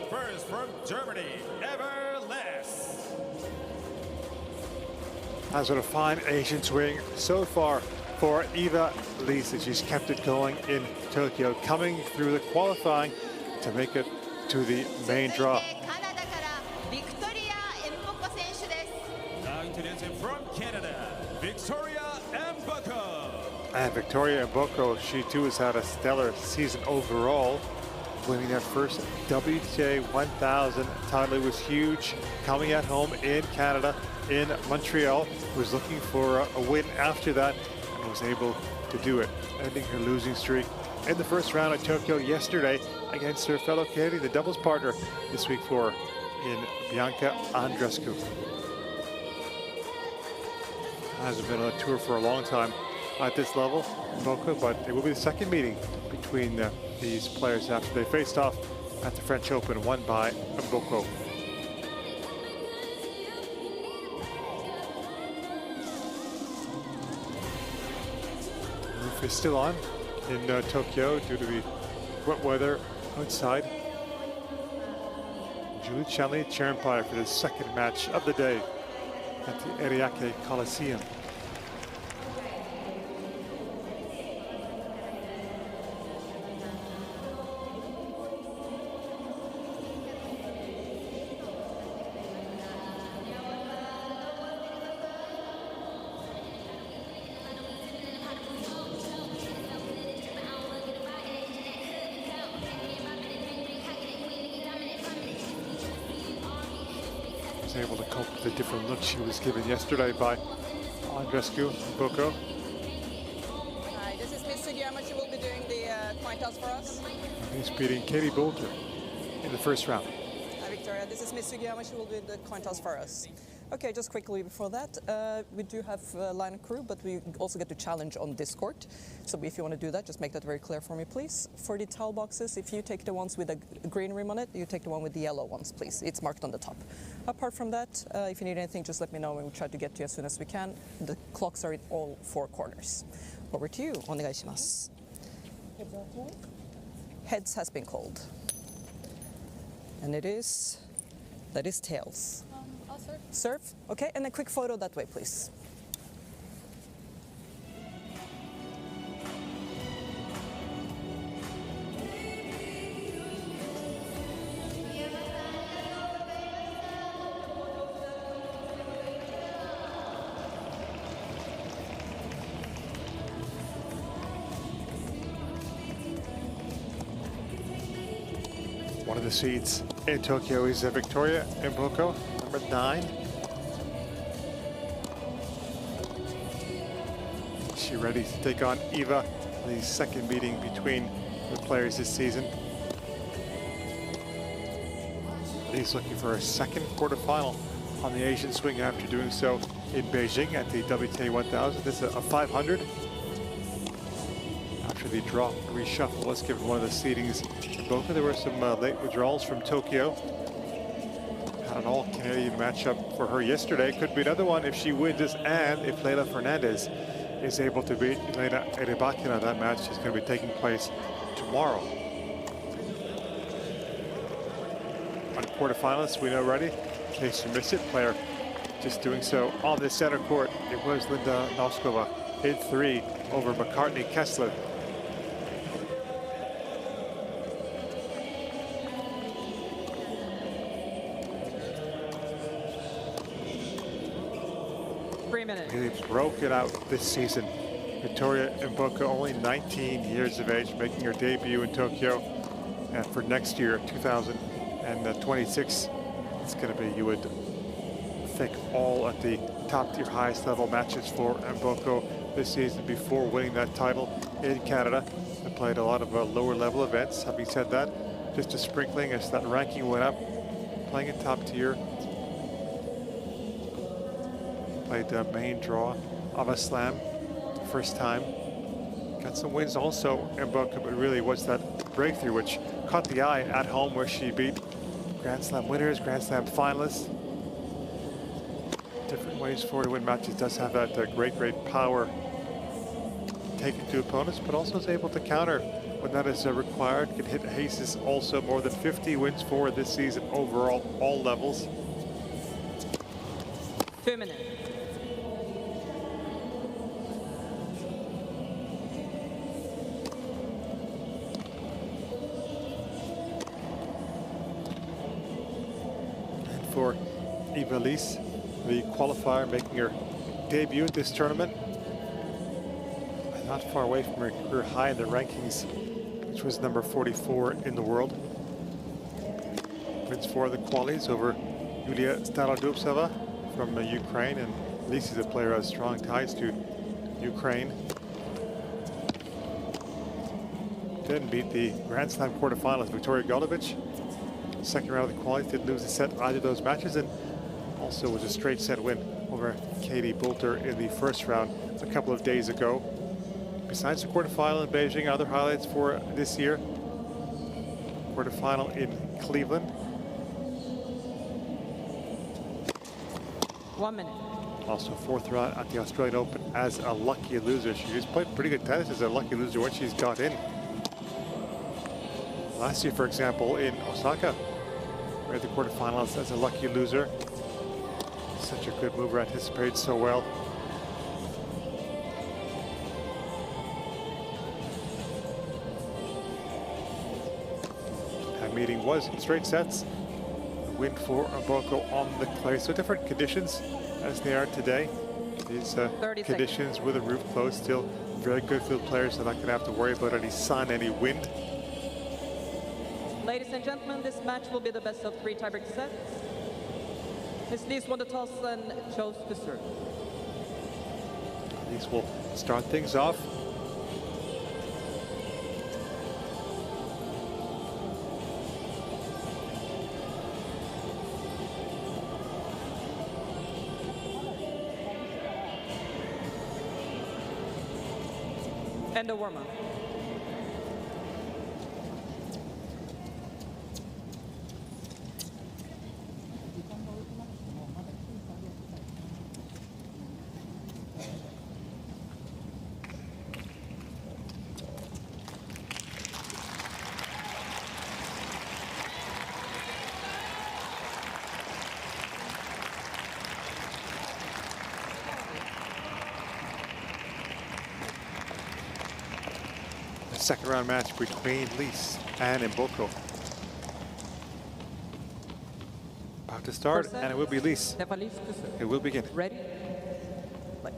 First from Germany, Everless. Has been a fine Asian swing so far for Eva Lisa. She's kept it going in Tokyo, coming through the qualifying to make it to the main draw. Now introducing from Canada, Victoria Mboko. And Victoria Mboko, she too has had a stellar season overall, winning their first WTA 1000 title. It was huge, coming at home in Canada, in Montreal. Was looking for a win after that and was able to do it, ending her losing streak in the first round at Tokyo yesterday against her fellow Canadian, the doubles partner this week for in Bianca Andreescu. Hasn't been on a tour for a long time at this level, Mboko, but it will be the second meeting between these players after they faced off at the French Open, won by Mboko. The roof is still on in Tokyo due to the wet weather outside. Julie Chenley, chair umpire for the second match of the day at the Ariake Coliseum. Was able to cope with the different look she was given yesterday by Andreescu, Mboko. Hi, this is Miss Sugiyama. She will be doing the coin toss for us. He's beating Katie Boulter in the first round. Hi, Victoria. This is Miss Sugiyama. She will do the coin toss for us. Okay, just quickly before that, we do have line and crew, but we also get to challenge on Discord. So if you want to do that, just make that very clear for me, please. For the towel boxes, if you take the ones with a green rim on it, you take the one with the yellow ones, please. It's marked on the top. Apart from that, if you need anything, just let me know and we'll try to get to you as soon as we can. The clocks are in all four corners. Over to you. Onegaishimasu. Heads has been called. And that is tails. I'll serve. Serve? Okay, and a quick photo that way, please. One of the seeds in Tokyo is Victoria Mboko, number 9. She ready to take on Eva, the second meeting between the players this season. He's looking for a second quarterfinal on the Asian swing after doing so in Beijing at the WTA 1000. This is a 500. After the drop reshuffle was given one of the seedings. Both there were some late withdrawals from Tokyo. Had an all-Canadian matchup for her yesterday. Could be another one if she wins this, and if Leylah Fernandez is able to beat Elena Rybakina. That match is going to be taking place tomorrow. One quarterfinalist we know ready. In case you missed it, player just doing so on the center court. It was Linda Noskova, hit 3 over McCartney Kessler. Really broke it out this season. Victoria Mboko, only 19 years of age, making her debut in Tokyo. And for next year, 2026, it's going to be, you would think, all at the top tier, highest level matches for Mboko this season before winning that title in Canada. And played a lot of lower level events. Having said that, just a sprinkling as that ranking went up, playing in top tier. Played the main draw of a slam first time. Got some wins also in Mboko, but really was that breakthrough which caught the eye at home, where she beat Grand Slam winners, Grand Slam finalists. Different ways for her to win matches. Does have that great power take it to opponents, but also is able to counter when that is required. Can hit aces also. More than 50 wins for this season overall, all levels. 2 minutes. And for Ivelisse, the qualifier, making her debut at this tournament. Not far away from her career high in the rankings, which was number 44 in the world. Wins for the qualies over Yulia Starodubtseva from Ukraine, and Lise is a player who has strong ties to Ukraine. Didn't beat the Grand Slam quarterfinalist Victoria Golubic. Second round of the qualies, did lose a set either of those matches, and also was a straight set win over Katie Boulter in the first round a couple of days ago. Besides the quarterfinal in Beijing, other highlights for this year. Quarterfinal in Cleveland. 1 minute. Also fourth round at the Australian Open as a lucky loser. She's played pretty good tennis as a lucky loser when she's got in. Last year, for example, in Osaka, we're at the quarterfinals as a lucky loser. Such a good mover, anticipated so well. That meeting was in straight sets. A win for Mboko on the clay. So different conditions as they are today. These conditions with the roof closed, still very good for the players. They're not going to have to worry about any sun, any wind. Ladies and gentlemen, this match will be the best of 3 tiebreak sets. Ms. Lise won the toss and chose to serve. Lise will start things off. And a warm-up. Second round match between Lise and Mboko. About to start, and it will be Lise. It will begin. Ready? Play.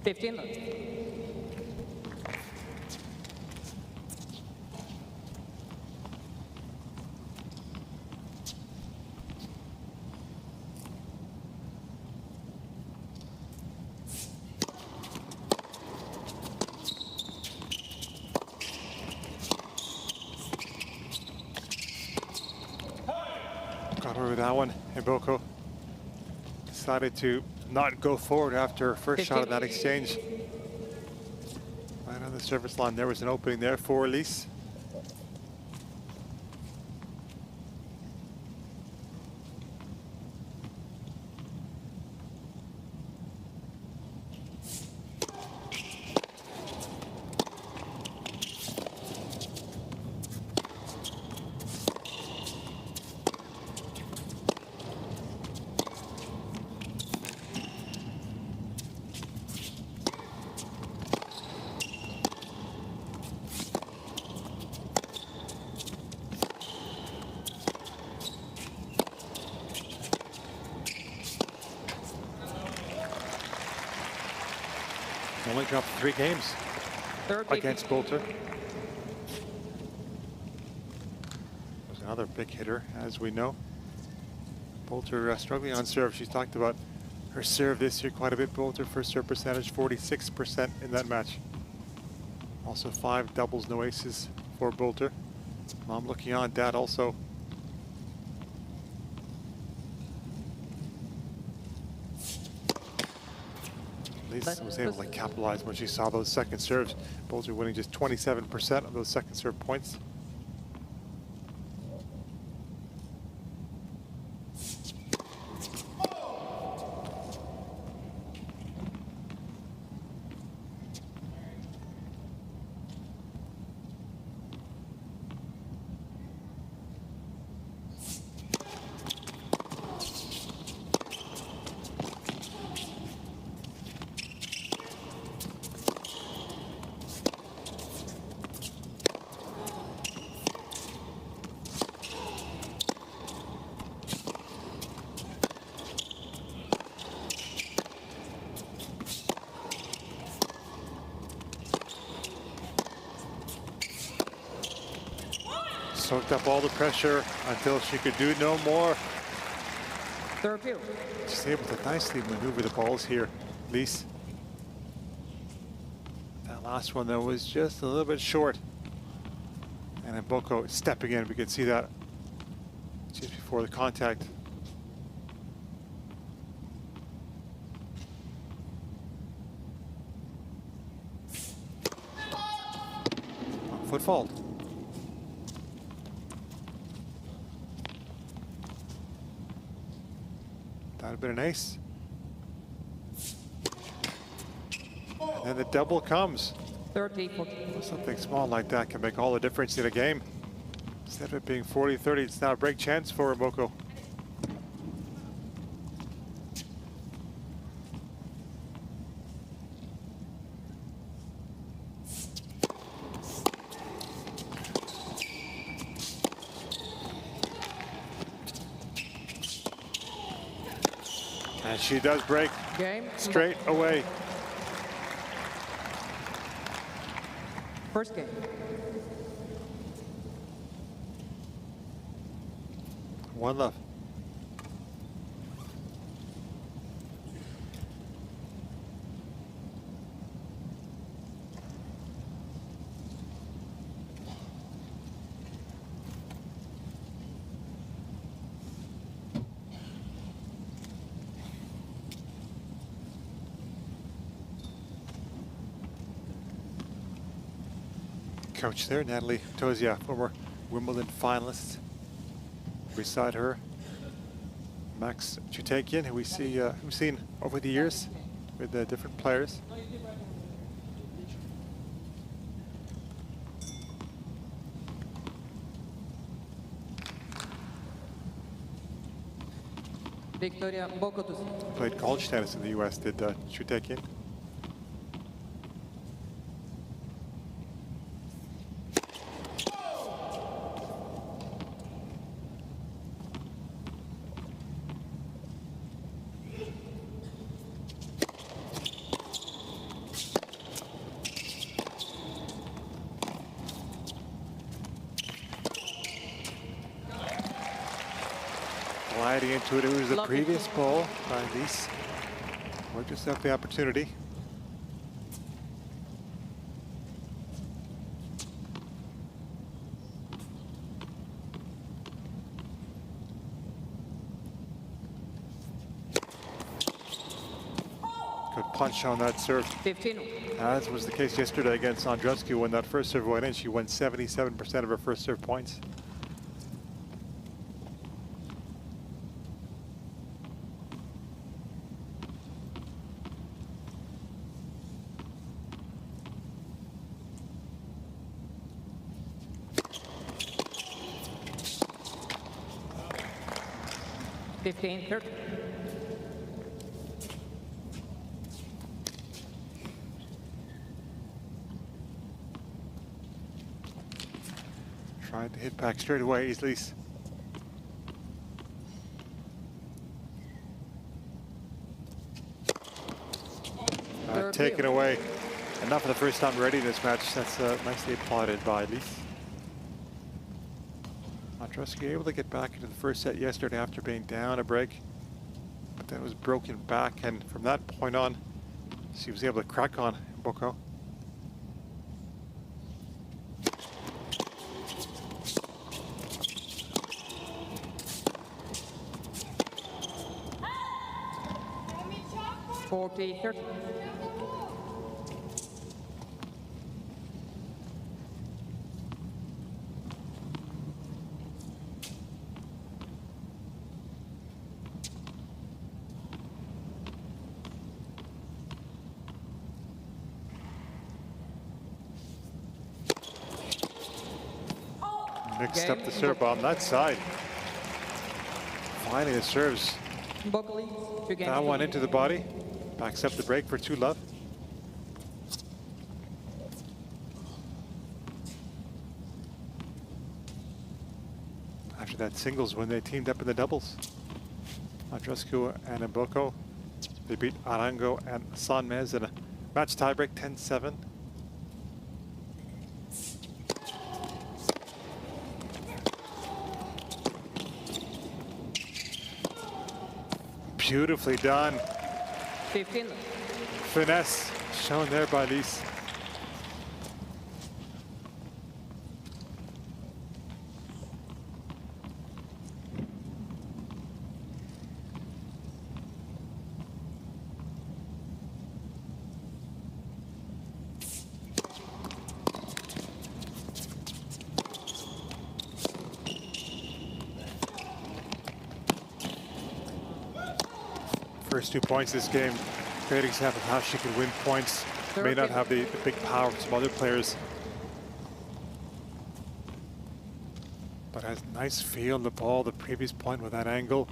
$15. Got over that one. Mboko decided to not go forward after her first shot of that exchange. Right on the service line, there was an opening there for Lise. Only dropped 3 games against Boulter. Was another big hitter, as we know. Boulter struggling on serve. She's talked about her serve this year quite a bit. Boulter first serve percentage 46% in that match. Also 5 doubles, no aces for Boulter. Mom looking on, Dad also. Lisa was able to capitalize when she saw those second serves. Bulls are winning just 27% of those second serve points. Soaked up all the pressure until she could do no more. She's able to nicely maneuver the balls here, Lise. That last one, though, was just a little bit short. And Mboko stepping in. We could see that just before the contact. Foot fault. That would have been an ace. And then the double comes. 30-40. Something small like that can make all the difference in a game. Instead of it being 40-30, it's now a break chance for Mboko. And she does break Game straight away. First game. One love. Coach there, Natalie Tozia, former Wimbledon finalist. Beside her, Max Chutakian, who we've seen over the years with the different players. Victoria Bokotus. Played college tennis in the U.S., did Chutakian. Gliding into it, it was the previous ball by Lise. We'll just have the opportunity. Good punch on that serve. 15. As was the case yesterday against Andreescu when that first serve went in. She won 77% of her first serve points. Trying to hit back straight away is Lise. Taken away. And not for the first time already in this match. That's nicely applauded by Lise. Andreescu able to get back into the first set yesterday after being down a break. But then it was broken back, and from that point on, she was able to crack on Mboko. mixed up the serve on that side. Finding the serves. That one into the body. Backs up the break for 2-love. After that singles win, they teamed up in the doubles. Andrescu and Mboko. They beat Arango and Sanmez in a match tiebreak 10-7. Beautifully done. 15. Finesse shown there by Lise. First 2 points this game, great example of how she can win points. May not have the big power of some other players, but has nice feel on the ball. The previous point with that angle,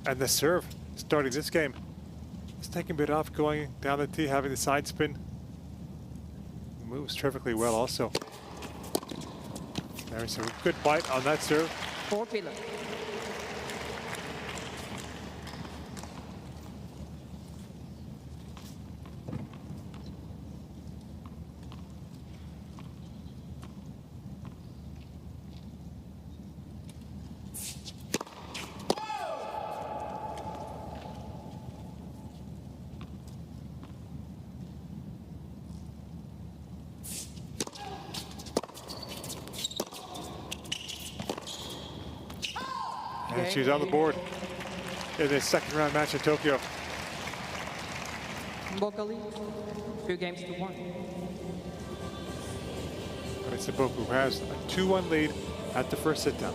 and the serve starting this game. It's taking a bit off, going down the tee, having the side spin. Moves terrifically well also. There's a good bite on that serve. 4 pillar. And she's on the board in the second round match in Tokyo. Mbokali, 2 games to 1. But it's Mboko who has a 2-1 lead at the first sit down.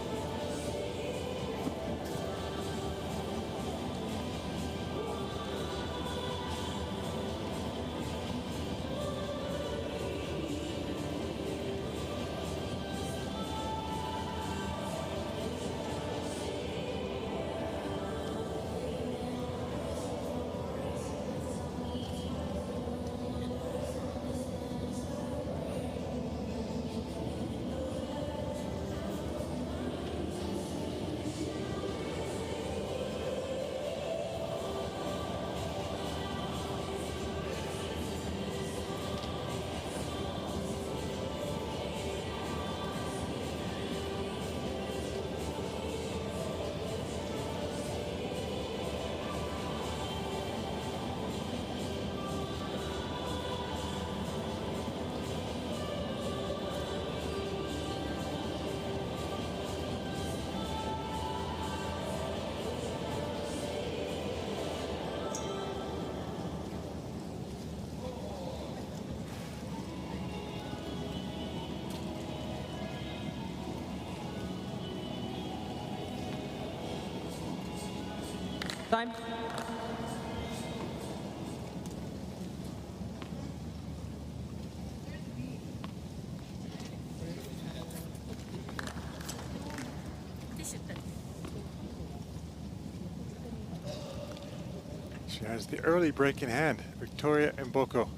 Time. She has the early break in hand, Victoria Mboko.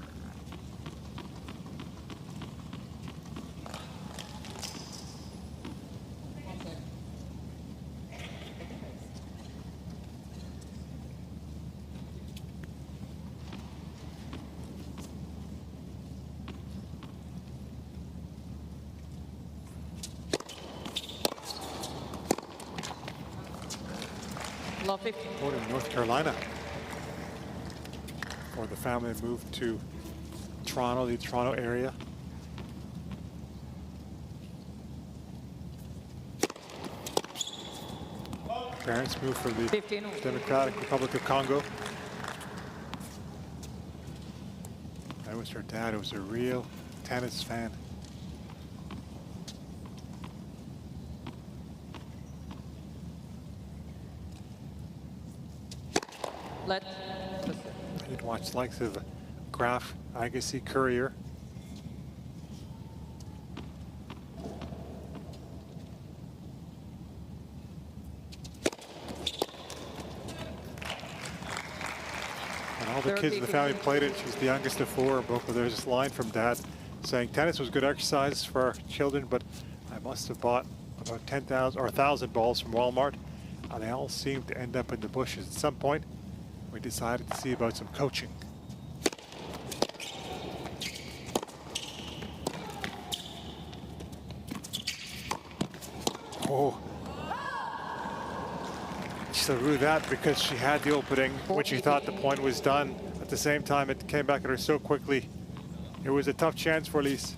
Born in North Carolina. Or the family moved to Toronto, the Toronto area. Parents moved from the Democratic Republic of Congo. That was her dad, who was a real tennis fan. You'd watch likes of Graf, Agassi, Courier. All the kids in the family played it. She's the youngest of 4. Boko, there's this line from Dad saying tennis was good exercise for our children, but I must have bought about 10,000 or 1,000 balls from Walmart, and they all seemed to end up in the bushes. At some point, we decided to see about some coaching. Oh. She threw that because she had the opening when she thought the point was done. At the same time, it came back at her so quickly. It was a tough chance for Elise.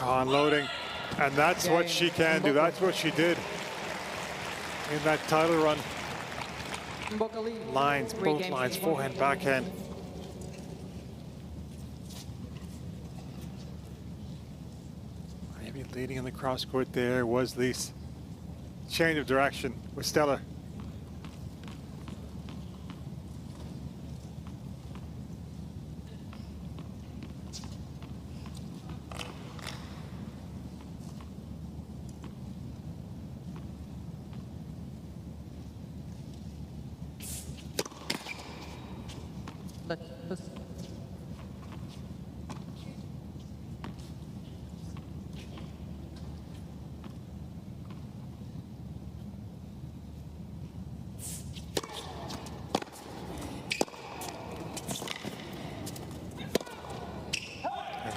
Unloading, and that's what she can do. That's what she did in that title run. Lines, both lines, forehand, backhand. Maybe leading in the cross court there was Lise. Change of direction with stellar.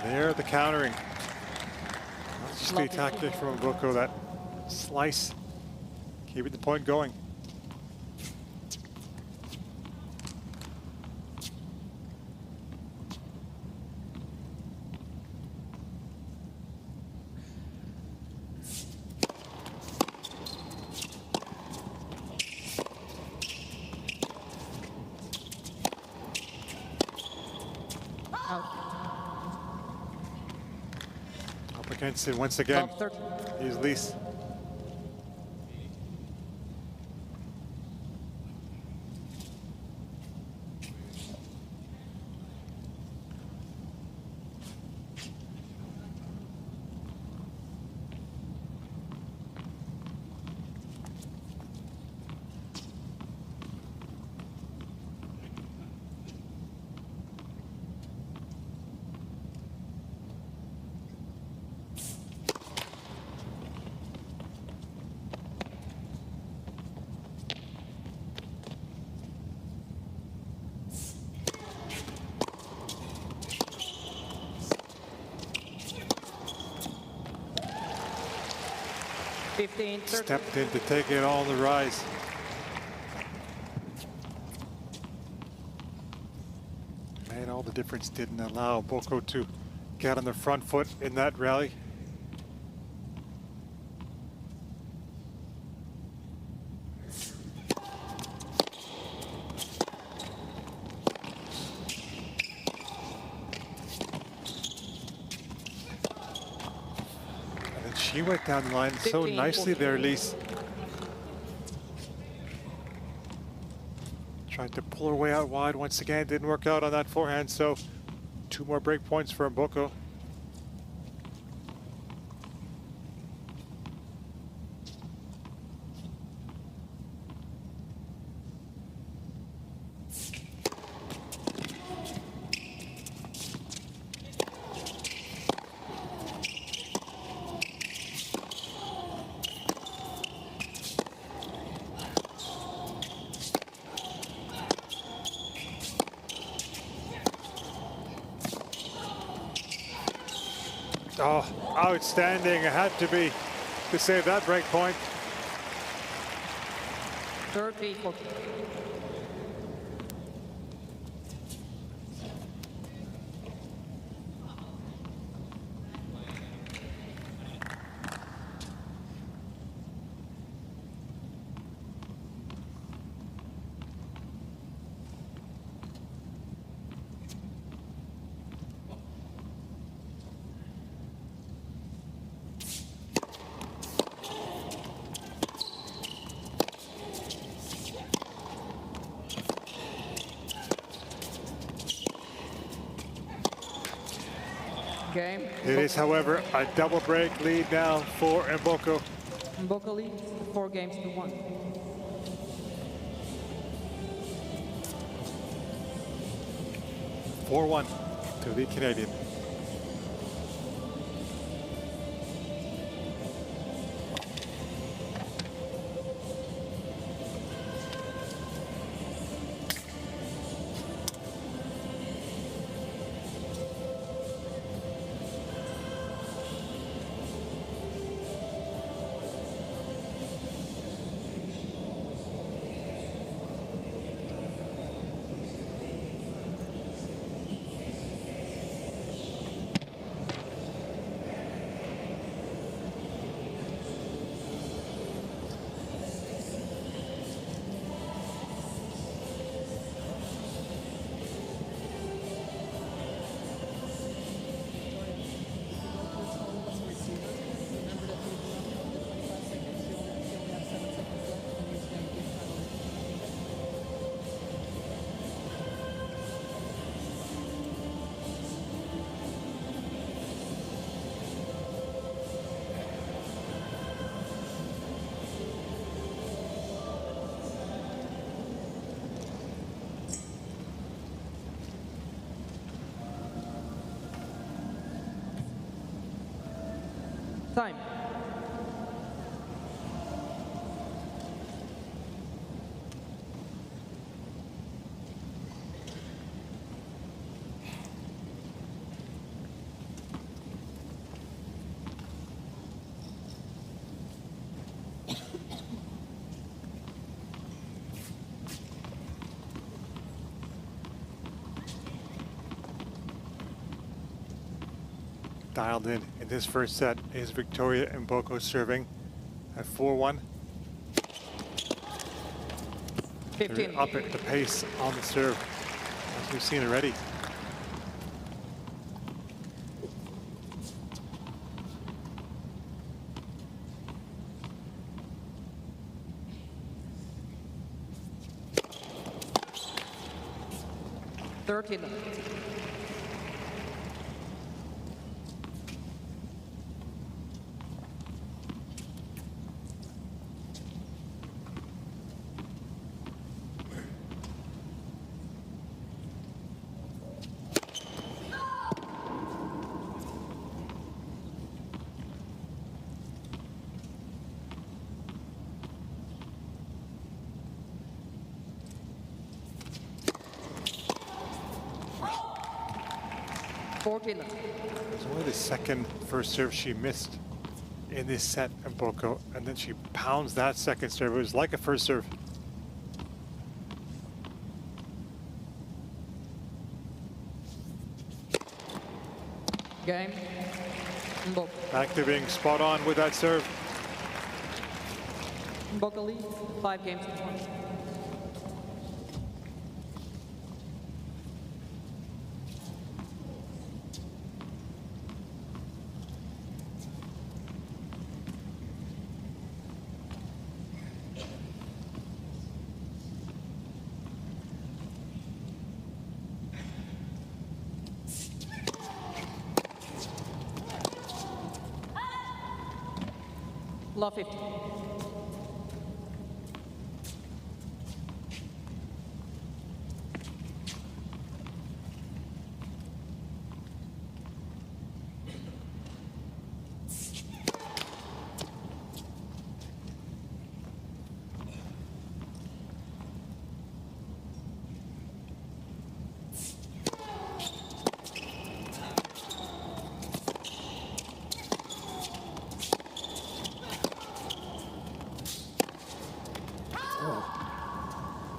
There, the countering. That's just the tactic from Boko, that slice, keeping the point going. Against it once again is Lise. Stepped in to take it all on the rise. Made all the difference, didn't allow Boko to get on the front foot in that rally. She went down the line so nicely there, Lise. Tried to pull her way out wide once again, didn't work out on that forehand, so 2 more break points for Boko. Oh, outstanding. It had to be to save that break point. 30. It is, however, a double break lead now for Mboko. Mboko leads 4 games to 1. (4-1) to the Canadian. Time. Dialed in this first set is Victoria Mboko serving at 4-1. 15. Up at the pace on the serve, as we've seen already. It's only the second first serve she missed in this set, Mboko, and then she pounds that second serve. It was like a first serve. Game. Mboko. Back to being spot on with that serve. Mboko lead 5 games to 1. Love 50.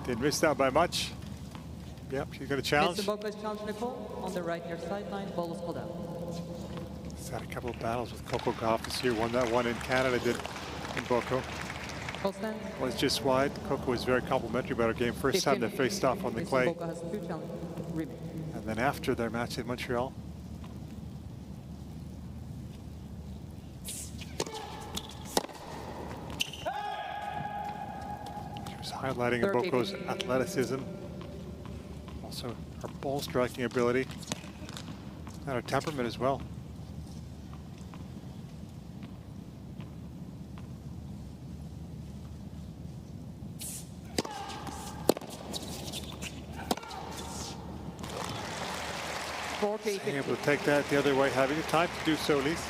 Didn't miss that by much. Yep, she's got a challenge. Mr. Mboko is challenging Nicole on the right near sideline. Ball is pulled out. She's had a couple of battles with Coco Gauff this year. Won that one in Canada, did Mboko. Was just wide. Coco was very complimentary about her game. First time they faced off on the clay. Mboko has 2 challenges remaining. And then after their match in Montreal. Highlighting Mboko's athleticism, also her ball striking ability, and her temperament as well. Able to take that the other way, having the time to do so, Lise.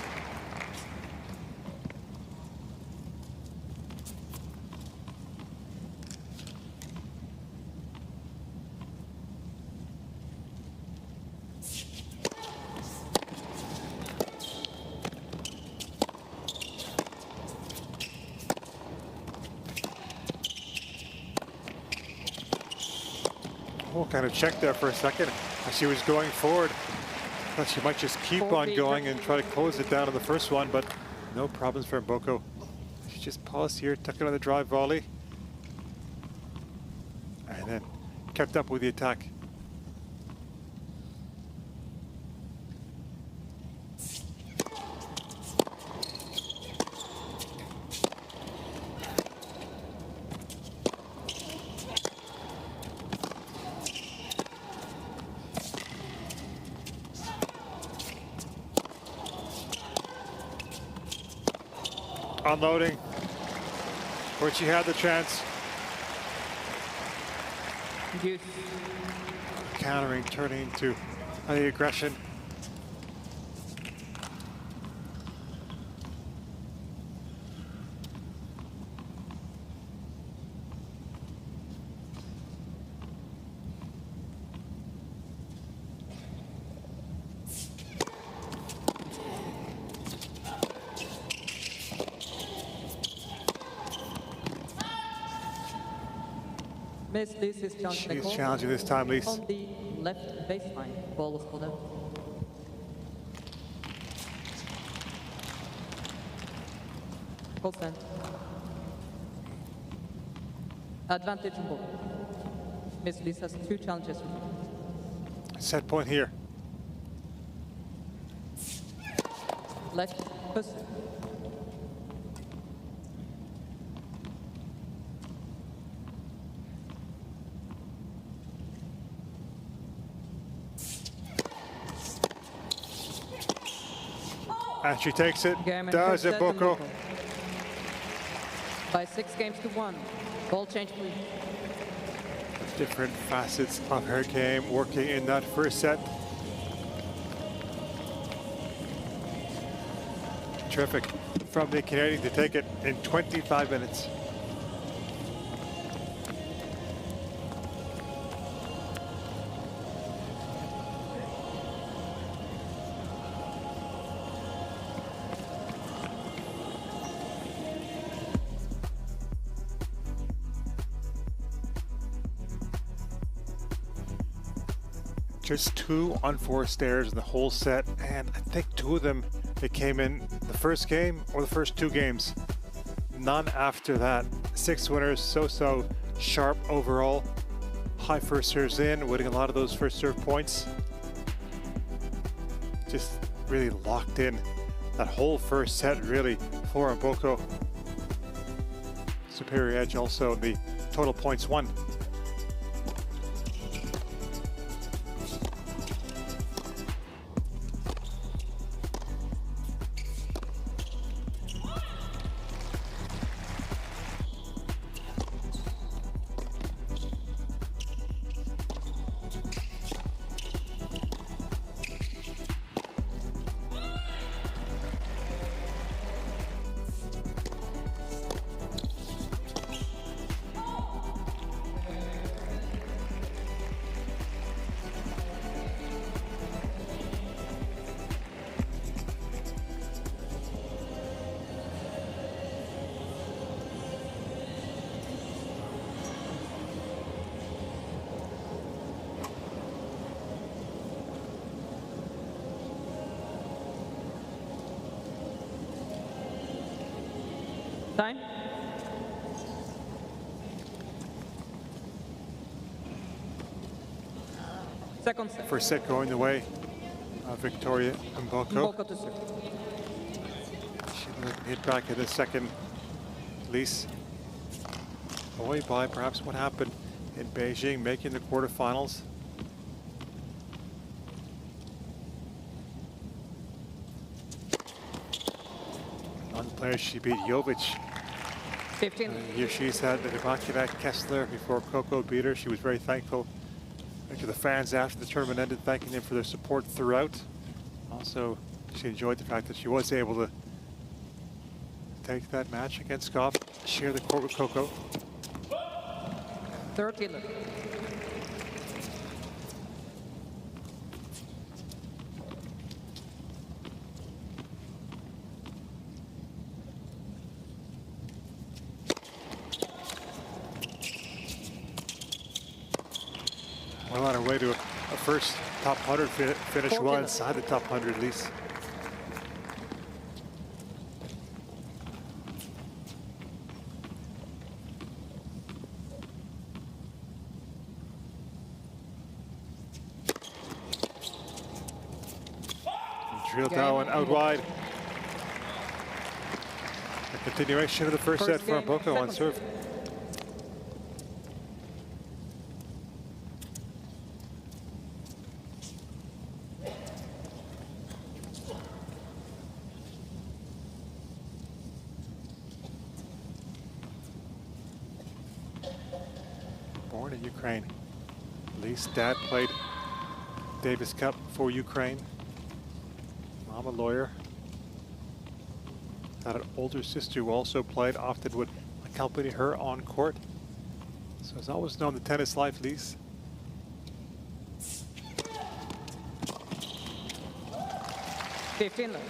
Oh, kind of checked there for a second as she was going forward. Thought she might just keep on going and try to close it down on the first one, but no problems for Mboko. She just paused here, took it on the drive volley, and then kept up with the attack. Unloading where she had the chance. Countering, turning into the aggression. She's challenging this time, Lise. On the left baseline, ball was pulled out. Hold stand. Advantage on ball. Miss Lise has 2 challenges. Set point here. Left push. And she takes it. Does it, Mboko? By 6 games to 1. Ball change, please. Different facets of her game working in that first set. Terrific from the Canadian to take it in 25 minutes. Just 2 unforced stares in the whole set, and I think 2 of them, they came in the first game or the first 2 games. None after that. 6 winners, so sharp overall. High first serves in, winning a lot of those first serve points. Just really locked in that whole first set, really, for Mboko. Superior edge also in the total points won. Time. Second set. First set going the way of Victoria Mboko. Mboko to serve. She hit back at the second. Lise away by perhaps what happened in Beijing, making the quarterfinals. On the player, she beat Jovic. 15. Here she's had the Debakina Kessler before Coco beat her. She was very thankful Thank you to the fans after the tournament ended, thanking them for their support throughout. Also, she enjoyed the fact that she was able to take that match against Goff, share the court with Coco. Third Finland. Well on our way to a first top 100 finish, well inside the top 100 at least. Drilled that one out wide. A continuation of the first set for Mboko on serve. Born in Ukraine. Lee's dad played Davis Cup for Ukraine. Mom a lawyer. Got an older sister who also played, often would accompany her on court. So has always known the tennis life, Lise. Finland.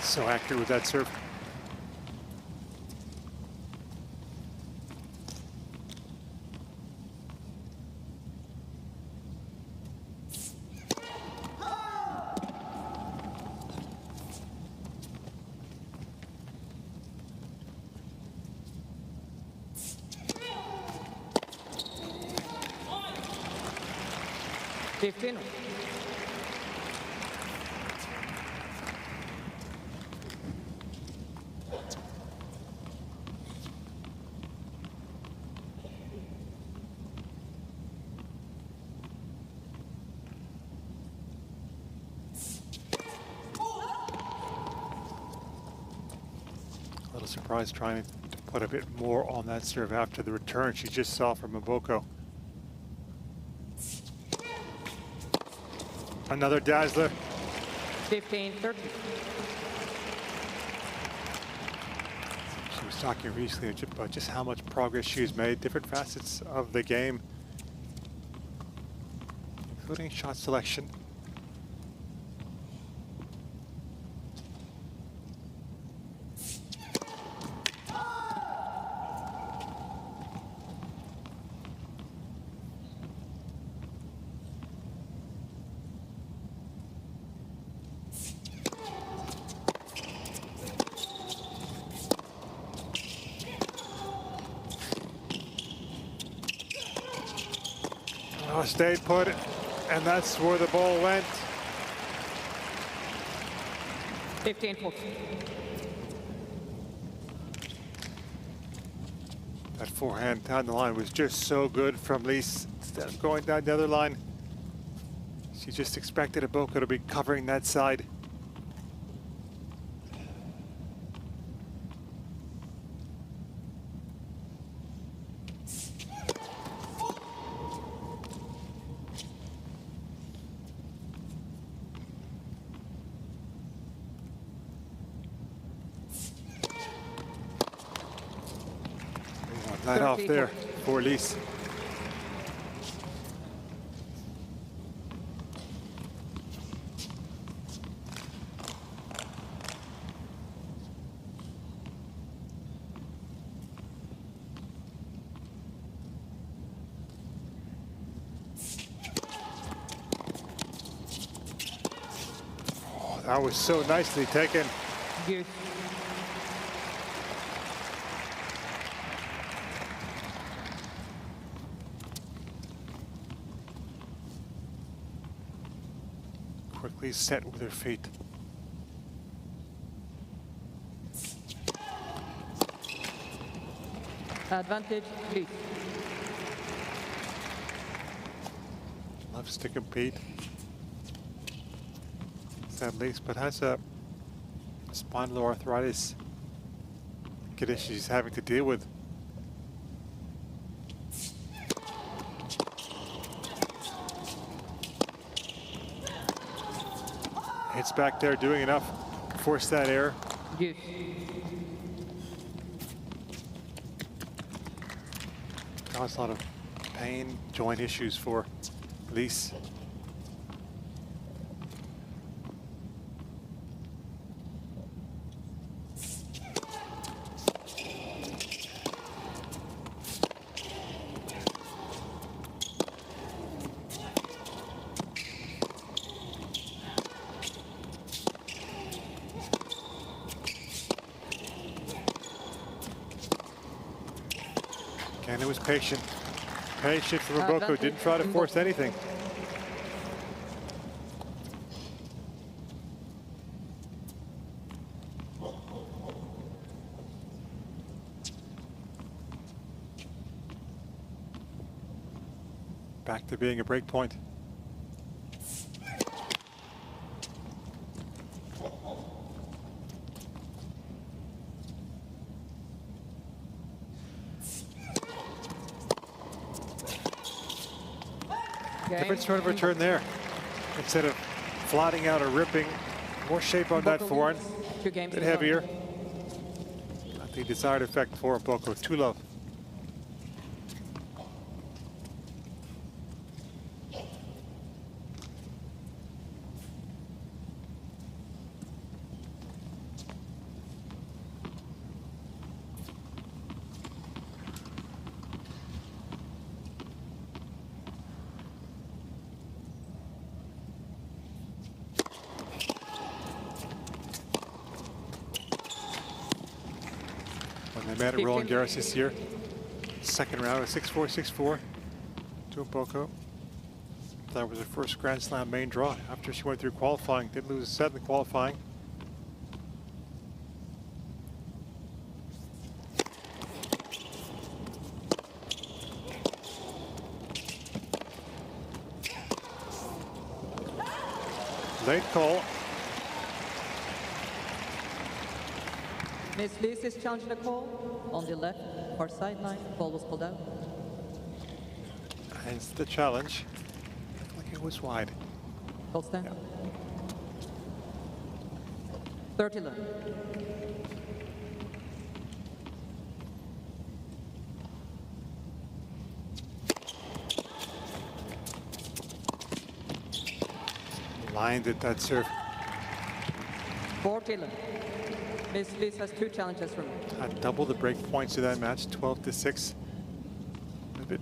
So accurate with that serve. Finland. A little surprised trying to put a bit more on that serve after the return she just saw from Mboko. Another dazzler. 15-30. She was talking recently about just how much progress she's made, different facets of the game, including shot selection. Oh, stayed put, and that's where the ball went. 15-14. That forehand down the line was just so good from Lise. Instead of going down the other line, she just expected Mboko to be covering that side. That off there for Lise. Oh, that was so nicely taken. Good. Quickly set with her feet. Advantage, please. Loves to compete. At least, but has a spondyloarthritis condition she's having to deal with. Hits back there, doing enough to force that error. Yes. Caused a lot of pain, joint issues for Lise. And it was patient. Patient from Mboko, didn't try to force anything. Back to being a break point. Different sort of return there. Instead of flatting out or ripping, more shape on that forehand, a bit heavier. Not the desired effect for Mboko. 2-love. When they met at Roland Garros this year, second round of 6-4, 6-4 to Mboko. That was her first Grand Slam main draw after she went through qualifying. Did lose a set in the qualifying. Late call. Miss Lise is challenging the call on the left far sideline. Ball was pulled out. Hence the challenge. Looked like it was wide. Ball stand. Yeah. 30-love. Lined at that serve. 40-love. Miss Lise has 2 challenges from Had double the break points of that match, 12-6. A bit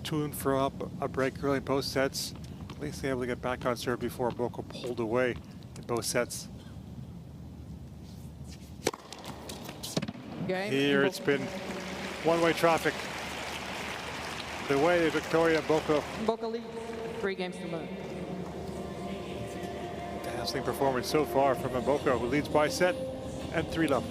tuned for up a break early in both sets. At least they able to get back on serve before Mboko pulled away in both sets. game. Here it's been one-way traffic. The way of Victoria Mboko. Mboko leads 3 games to 0. Dazzling performance so far from Mboko, who leads by set and 3-love.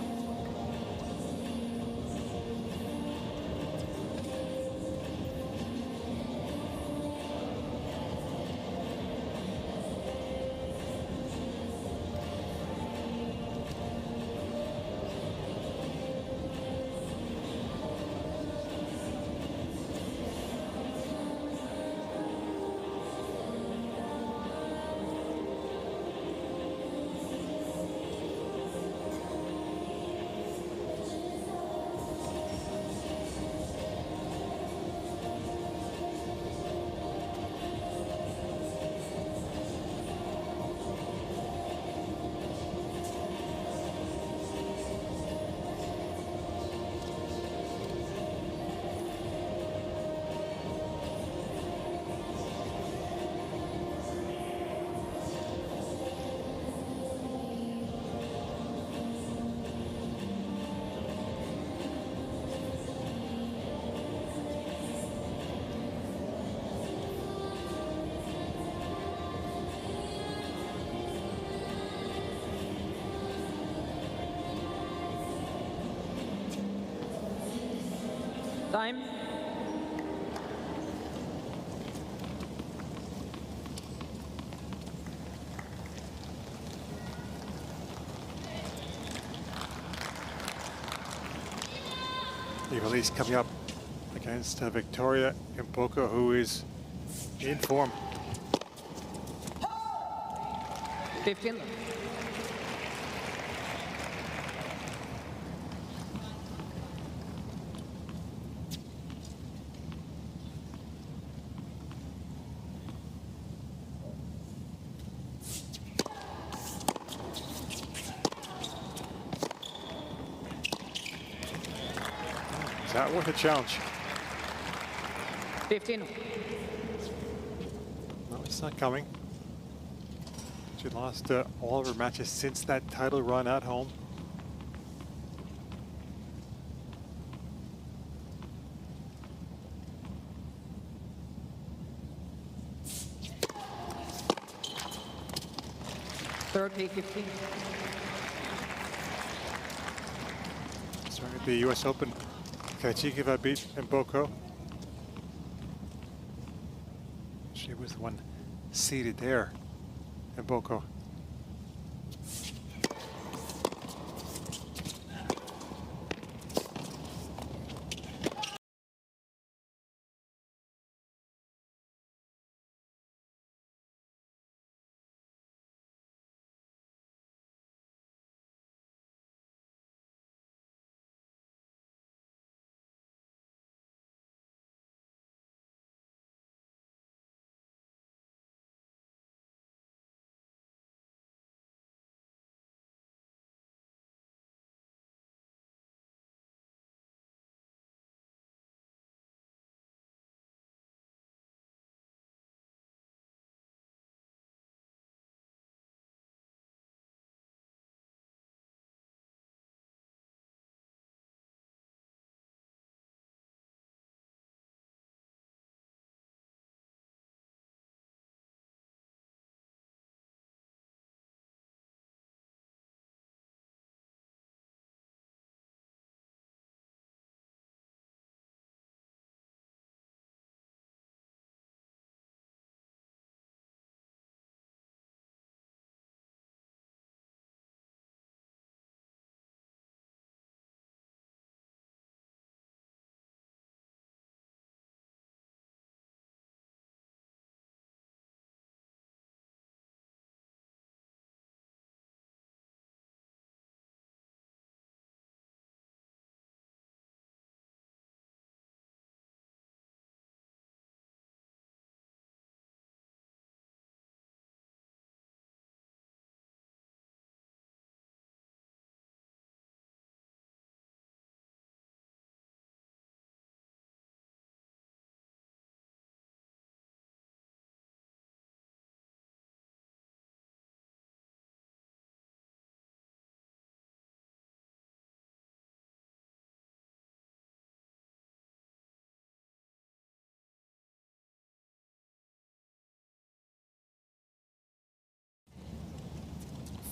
Time. The release coming up against Victoria Mboko, who is in form. 15 love. Is that worth a challenge? 15. No, it's not coming. She lost all of her matches since that title run at home. Third P15. Starting at the US Open, Krejcikova beat Mboko. She was the one seated there, Mboko.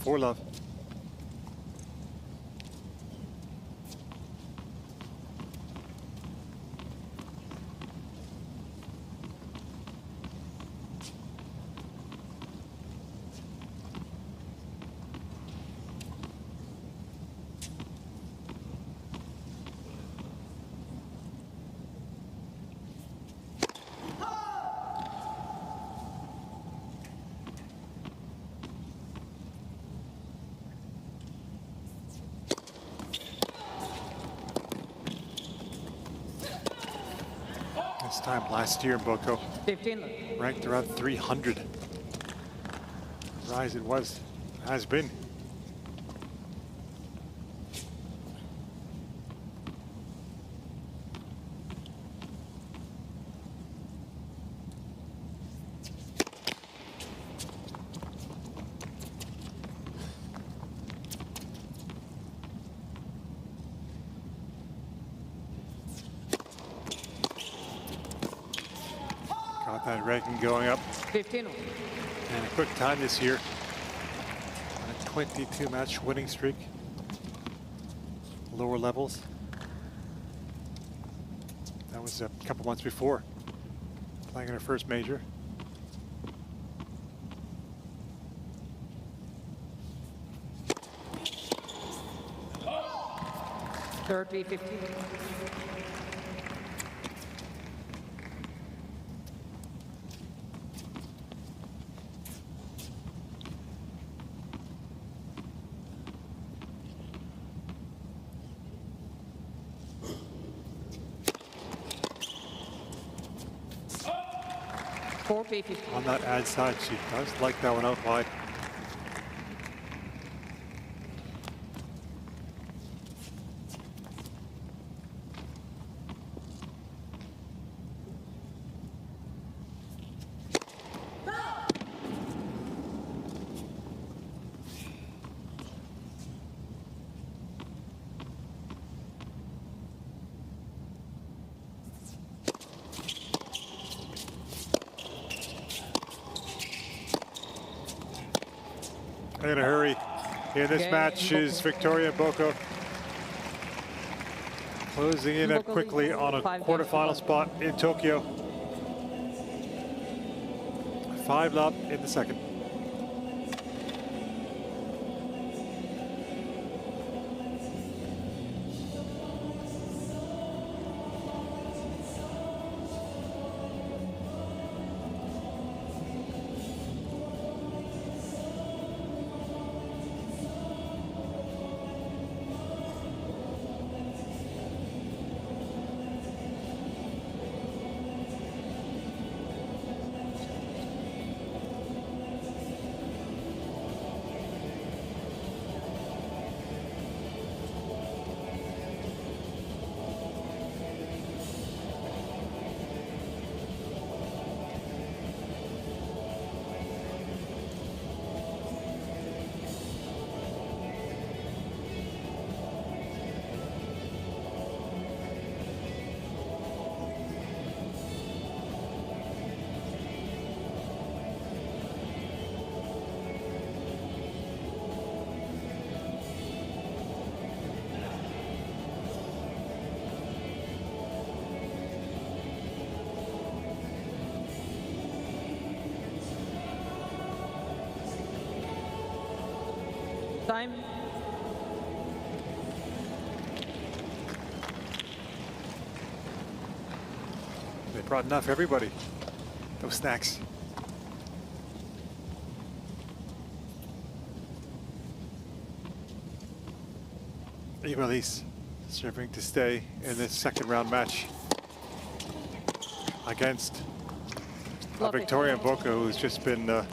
For love. This time last year, Mboko 15 love. ranked around 300. Rise it has been. Got that ranking going up. 15 love. And a quick time this year on a 22 match winning streak. Lower levels. That was a couple months before playing in her first major. Third P15. 4-50. On that ad side, she does like that one out wide. In a hurry in this match is Victoria Boko, closing in quickly on a quarterfinal spot in Tokyo. 5-love in the second. Time. They brought enough for everybody. Those snacks. Elise serving to stay in this second round match against Victoria Boko, who's just been on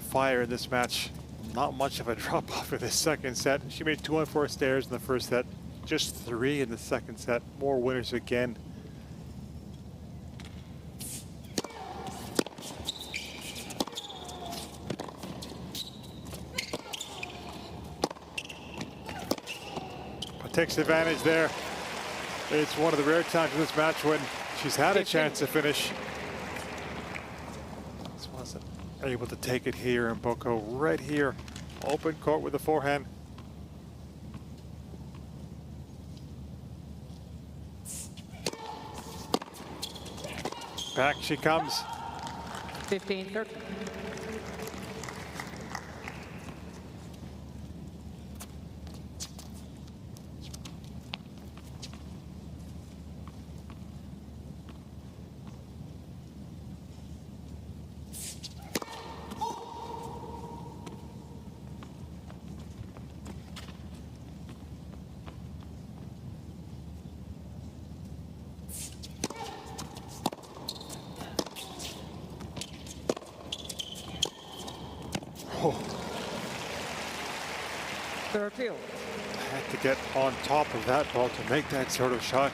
fire in this match. Not much of a drop off in the second set. She made 2 on 4 stairs in the first set, just 3 in the second set. More winners again. But takes advantage there. It's one of the rare times in this match when she's had a chance to finish. This wasn't able to take it here, and Boko right here. Open court with the forehand. Back she comes. 15-13. Field. Had to get on top of that ball to make that sort of shot.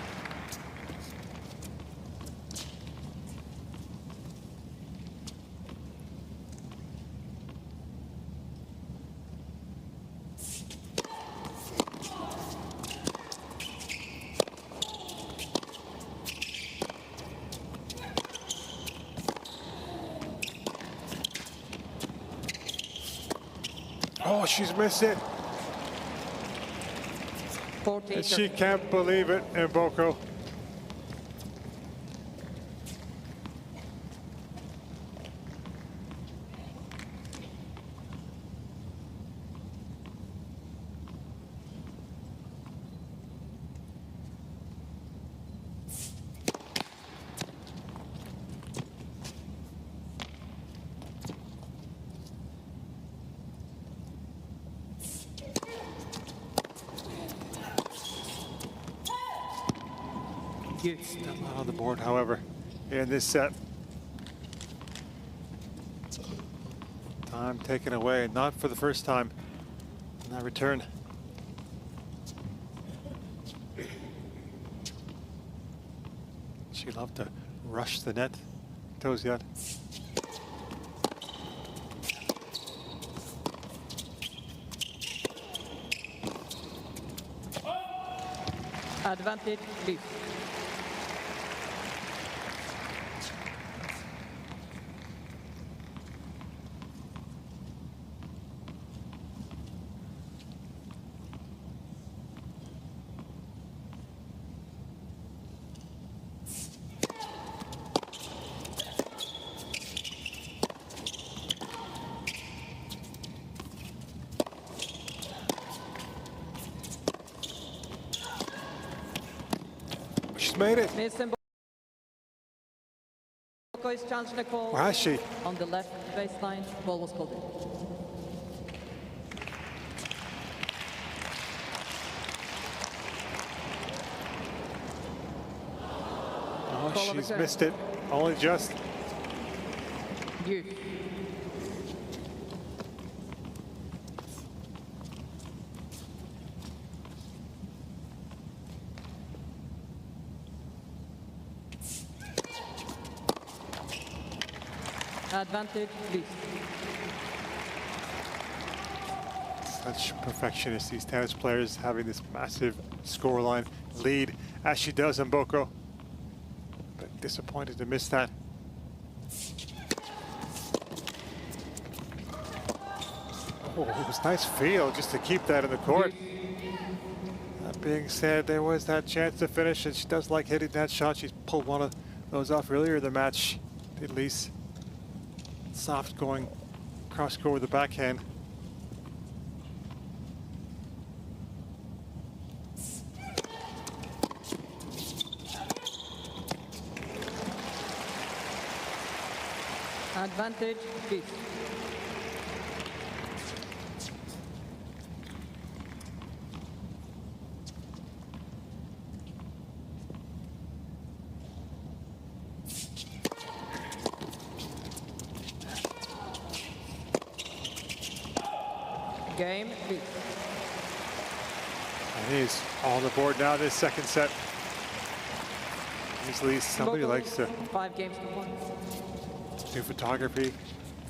Oh, she's missed it. And she can't believe it, Mboko. Still not on the board, however, in this set. Time taken away, not for the first time in that return. She loved to rush the net, Toziat. Advantage, please. She's made it. Miss Mboko is challenging the call. Where has she? On the left baseline, ball was called in. Oh, Call of she's return. missed it. Only just. You. Advantage, please. Such perfectionists, these tennis players, having this massive scoreline lead, as she does in Mboko. But disappointed to miss that. Oh, it was nice feel just to keep that in the court. That being said, there was that chance to finish, and she does like hitting that shot. She's pulled one of those off earlier in the match, at least. Soft going cross court with the backhand. Advantage, please. Game, please. And he's on the board now this second set. Usually somebody Mboko, likes to 5 games to 1. do photography,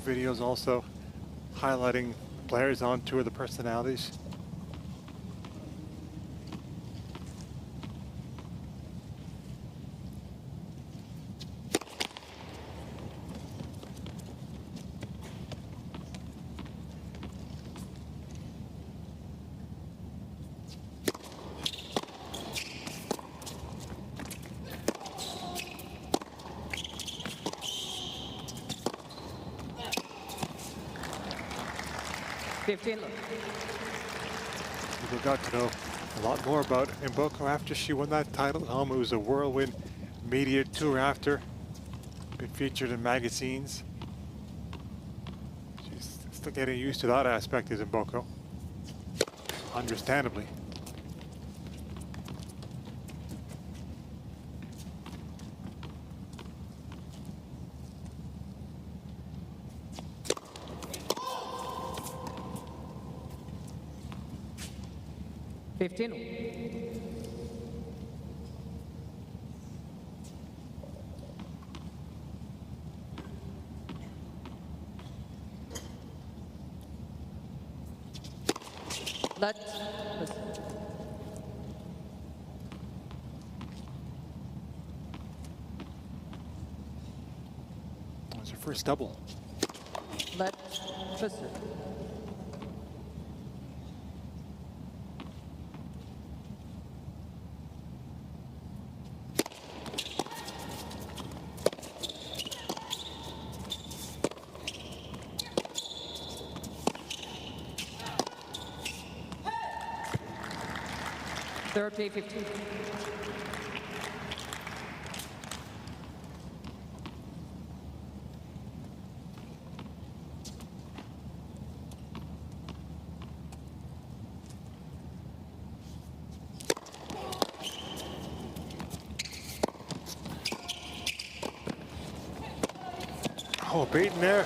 videos also highlighting players on tour, the personalities. People got to know a lot more about Mboko after she won that title at home. It was a whirlwind media tour after. Been featured in magazines. She's still getting used to that aspect as Mboko. Understandably. Let That was her first double. let Twister. Third play 15. Oh, beaten there.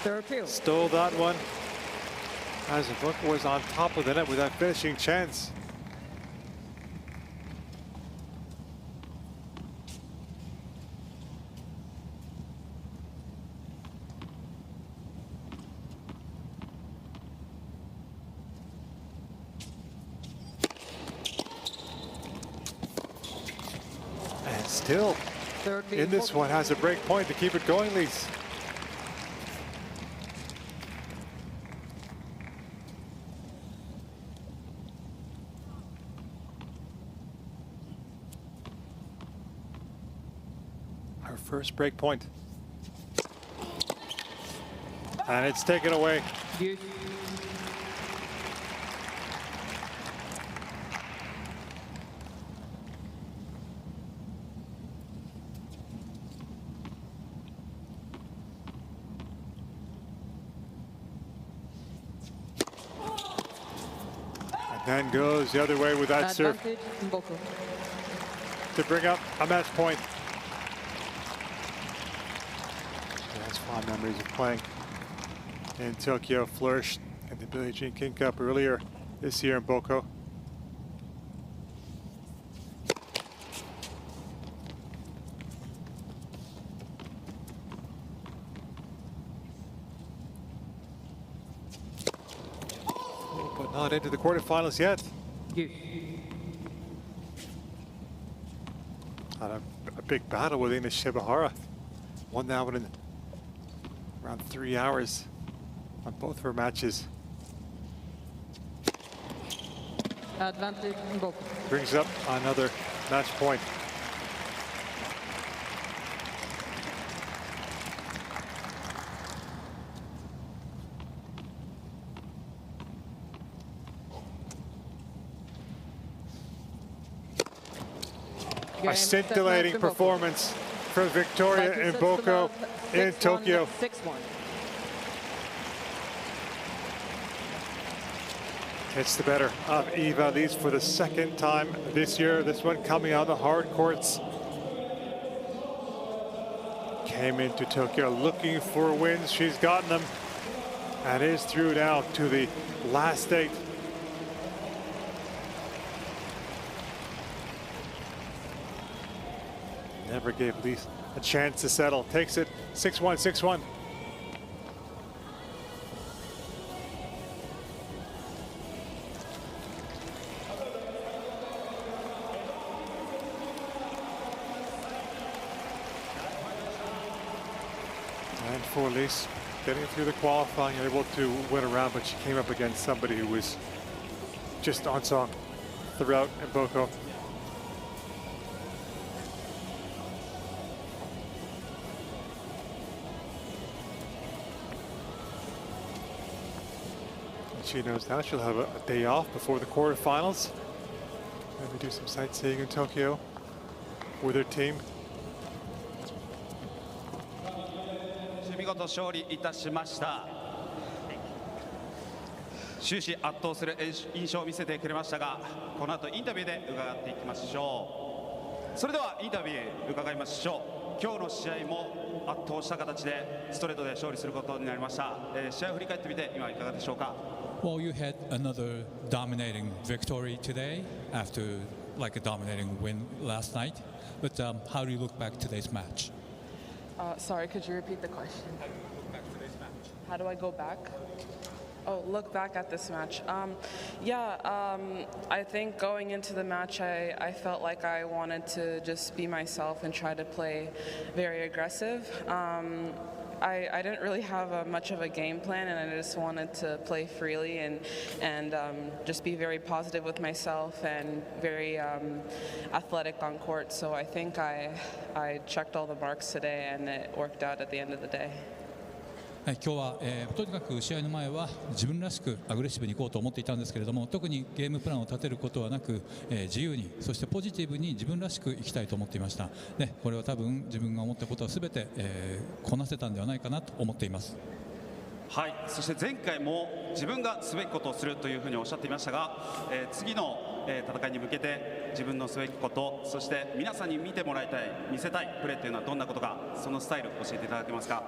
Fair appeal. Stole that one as Booker was on top of the net with that finishing chance. And still, in this one, has a break point to keep it going, Lise. Our first break point. And it's taken away. Deuce. And then goes the other way with that serve Advantage in Boko. to bring up a match point. That's fond memories of playing in Tokyo. Flourished in the Billie Jean King Cup earlier this year in Boko. But not into the quarterfinals yet. Deuce. Had a big battle with Ina Shibahara. Won that one in around 3 hours on both of her matches. Advantage in Boko. Brings up another match point. A scintillating performance for Victoria in Boko in Tokyo. 6-1. It's the better of Eva Lise for the second time this year. This one coming on the hard courts. Came into Tokyo looking for wins. She's gotten them and is through now to the last 8. Never gave Lise a chance to settle. Takes it 6-1, 6-1. And for Lise, getting through the qualifying, able to win around, but she came up against somebody who was just on song throughout in Boko. She knows now she'll have a day off before the quarterfinals. Maybe do some sightseeing in Tokyo with her team. 見事勝利いたしました。終始圧倒する印象を見せてくれましたが、この後インタビューで伺っていきましょう。それではインタビュー伺いましょう。今日の試合も圧倒した形でストレートで勝利することになりました。試合を振り返ってみて今いかがでしょうか。Well, you had another dominating victory today after like a dominating win last night. But how do you look back today's match? Sorry, could you repeat the question? How do you look back today's match? How do I go back? Oh, look back at this match. I think going into the match, I felt like I wanted to just be myself and try to play very aggressive. I didn't really have much of a game plan, and I just wanted to play freely and just be very positive with myself and very athletic on court. So I think I checked all the marks today, and it worked out at the end of the day. 今日は、とにかく試合の前は自分らしくアグレッシブにいこうと思っていたんですけれども、特にゲームプランを立てることはなく、自由にそしてポジティブに自分らしくいきたいと思っていました。で、これは多分自分が思ったことをすべて、こなせたんではないかなと思っています。はい、そして前回も自分がすべきことをするというふうにおっしゃっていましたが、次の、戦いに向けて自分のすべきこと、そして皆さんに見てもらいたい、見せたいプレーというのはどんなことか、そのスタイルを教えていただけますか。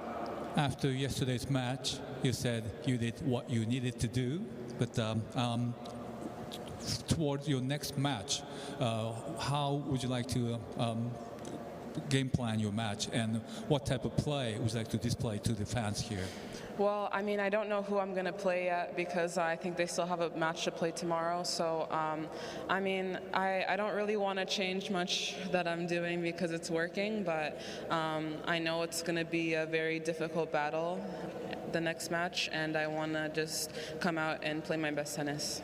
After yesterday's match, you said you did what you needed to do, but towards your next match, how would you like to game plan your match, and what type of play would you like to display to the fans here? Well, I mean, I don't know who I'm going to play yet because I think they still have a match to play tomorrow. So, I mean, I don't really want to change much that I'm doing because it's working, but I know it's going to be a very difficult battle, the next match, and I want to just come out and play my best tennis.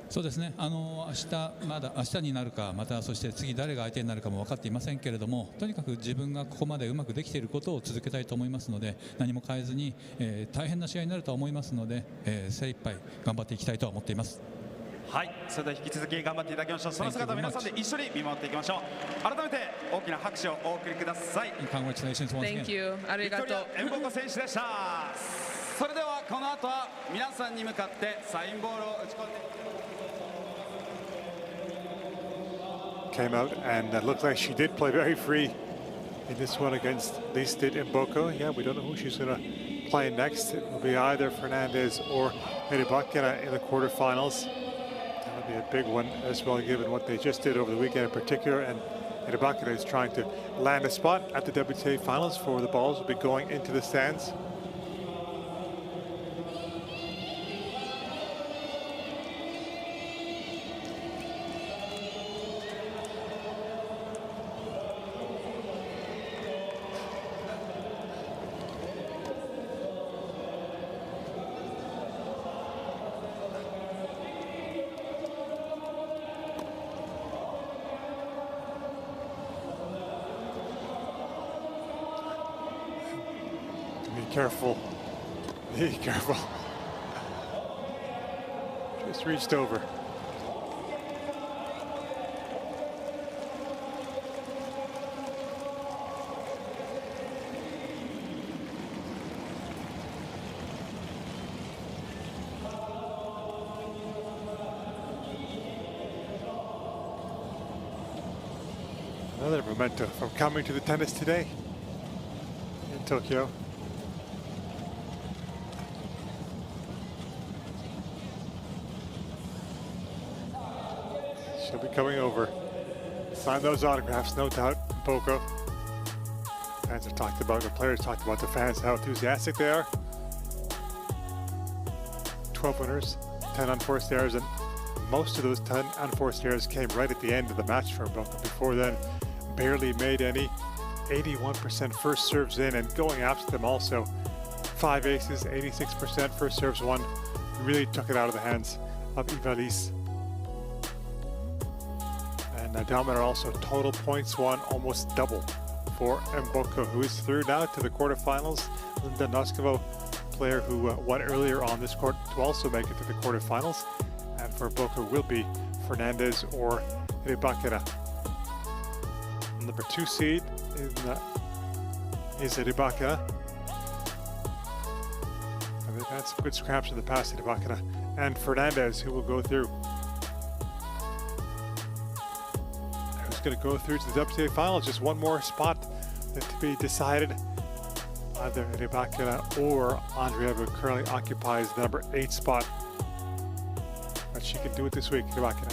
そうですね、明日になるか、またそして次誰が相手になるかも分かっていませんけれども、とにかく自分がここまでうまくできていることを続けたいと思いますので、何も変えずに、大変な試合になると思いますので、精一杯頑張っていきたいと思っています。はい、それでは引き続き頑張っていただきましょう。その姿を皆さんで一緒に見守っていきましょう。改めて大きな拍手をお送りください。Congratulations once again. Thank you. ありがとう。エンボコ選手でした。それではこの後は皆さんに向かってサインボールを打ち込んで。Came out and looked like she did play very free in this one against Listed Mboko. Yeah, we don't know who she's going to play next. It will be either Fernandez or Hiribakina in the quarterfinals. That'll be a big one as well, given what they just did over the weekend in particular. And Hiribakina is trying to land a spot at the WTA finals for the balls will be going into the stands. Careful. Be careful. Just reached over. Another memento from coming to the tennis today in Tokyo. She'll be coming over. Sign those autographs, no doubt. Mboko. Fans have talked about, the players talked about the fans, how enthusiastic they are. 12 winners, 10 unforced errors, and most of those 10 unforced errors came right at the end of the match for Mboko. Before then, barely made any. 81% first serves in and going after them also. 5 aces, 86% first serves won. Really took it out of the hands of Ivalis. Dominant also total points won almost double for Mboko, who is through now to the quarterfinals. Linda Noskovo, player who won earlier on this court, to also make it to the quarterfinals. And for Mboko will be Fernandez or Hiribakina. Number 2 seed is Hiribakina. And they've had some good scraps in the past, Hiribakina and Fernandez, who will go through. Going to go through to the WTA finals. Just one more spot to be decided. Either Hiribakina or Andrea, who currently occupies the number 8 spot. But she can do it this week, Hiribakina.